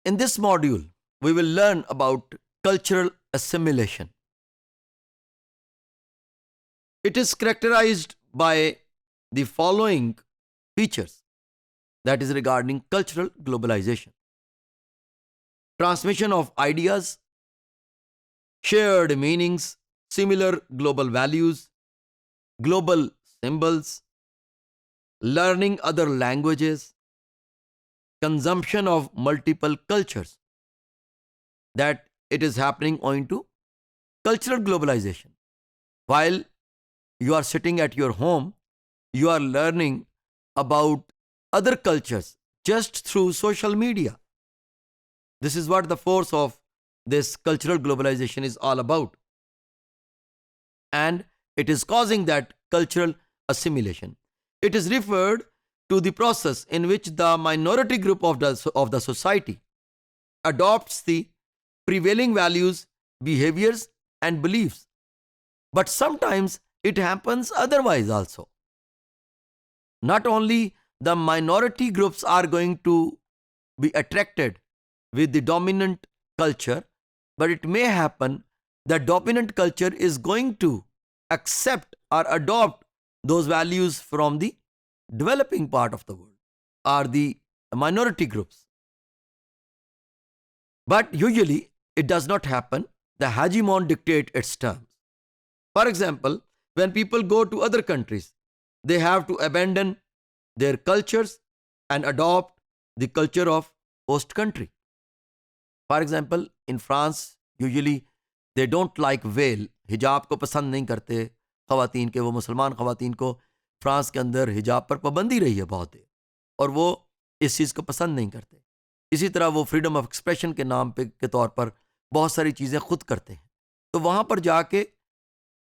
In this module, we will learn about cultural assimilation. It is characterized by the following features, that is regarding cultural globalization: transmission of ideas, shared meanings, similar global values, global symbols, learning other languages, consumption of multiple cultures, that it is happening owing to cultural globalization. While you are sitting at your home, you are learning about other cultures just through social media. This is what the force of this cultural globalization is all about. And it is causing that cultural assimilation. It is referred to the process in which the minority group of the society adopts the prevailing values, behaviors, and beliefs. But sometimes it happens otherwise also. Not only the minority groups are going to be attracted with the dominant culture, but it may happen that dominant culture is going to accept or adopt those values from the developing part of the world or the minority groups. But usually it does not happen. The hegemon dictate its terms. For example, when people go to other countries, they have to abandon their cultures and adopt the culture of host country. For example, in France, usually they don't like veil, हिजाब को पसंद नहीं करते ख़वातीन के, वो मुसलमान ख़वातीन को फ्रांस के अंदर हिजाब पर पाबंदी रही है बहुत है और वो इस चीज़ को पसंद नहीं करते. इसी तरह वो फ्रीडम ऑफ एक्सप्रेशन के नाम पे के तौर पर बहुत सारी चीज़ें खुद करते हैं. तो वहाँ पर जाके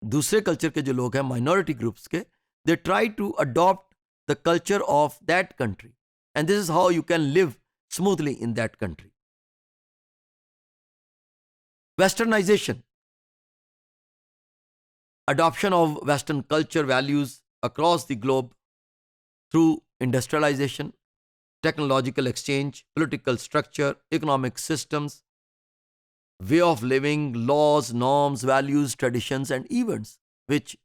दूसरे कल्चर के जो लोग हैं माइनॉरिटी ग्रुप्स के, they try to adopt the culture of that country and this is how you can live smoothly in that country. Westernization, adoption of Western culture values across the globe through industrialization, technological exchange, political structure, economic systems, way of living, laws, norms, values, traditions, and events, which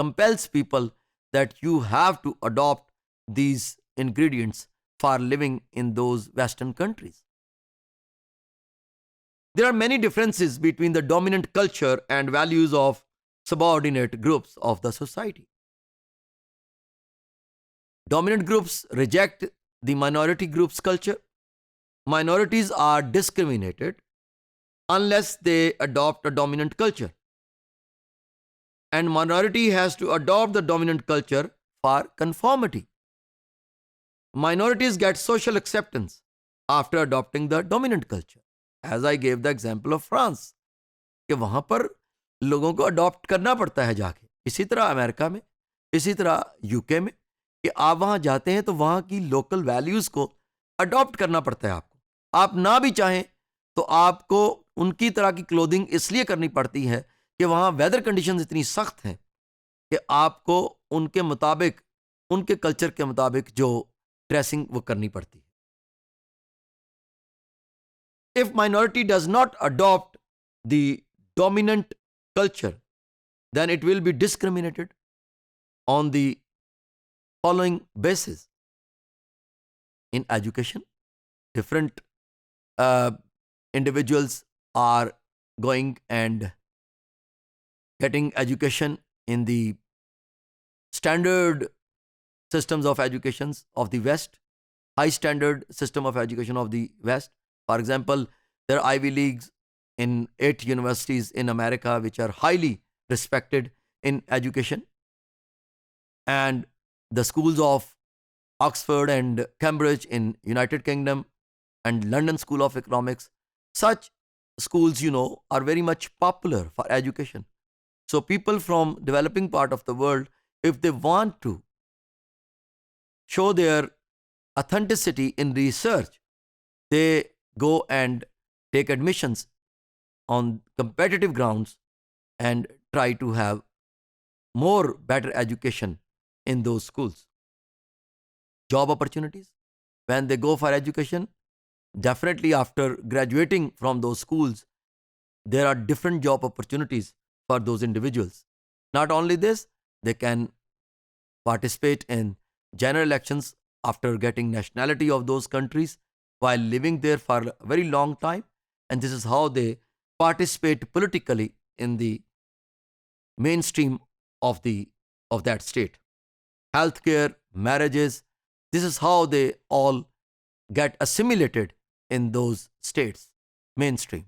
compels people that you have to adopt these ingredients for living in those Western countries. There are many differences between the dominant culture and values of subordinate groups of the society. Dominant groups reject the minority group's culture. Minorities are discriminated unless they adopt a dominant culture. And minority has to adopt the dominant culture for conformity. Minorities get social acceptance after adopting the dominant culture. As I gave the example of France, कि वहाँ पर लोगों को adopt करना पड़ता है जाके. इसी तरह अमेरिका में, इसी तरह यूके में, कि आप वहाँ जाते हैं तो वहाँ की लोकल वैल्यूज़ को अडॉप्ट करना पड़ता है आपको. आप ना भी चाहें तो आपको उनकी तरह की क्लोथिंग इसलिए करनी पड़ती है कि वहाँ वेदर कंडीशंस इतनी सख्त हैं कि आपको उनके मुताबिक, उनके कल्चर के मुताबिक जो ड्रेसिंग वो करनी पड़ती है. If minority does not adopt the dominant culture, then it will be discriminated on the following basis. In education, different individuals are going and getting education in the standard systems of educations of the West, high standard system of education of the West. For example, there are Ivy Leagues in 8 universities in America which are highly respected in education. And the schools of Oxford and Cambridge in United Kingdom and London School of Economics, such schools, are very much popular for education. So people from developing part of the world, if they want to show their authenticity in research, they go and take admissions on competitive grounds and try to have more better education in those schools. Job opportunities. When they go for education, definitely after graduating from those schools, there are different job opportunities for those individuals. Not only this, they can participate in general elections after getting nationality of those countries while living there for a very long time, and this is how they participate politically in the mainstream of the of that state. Healthcare, marriages, this is how they all get assimilated in those states mainstream.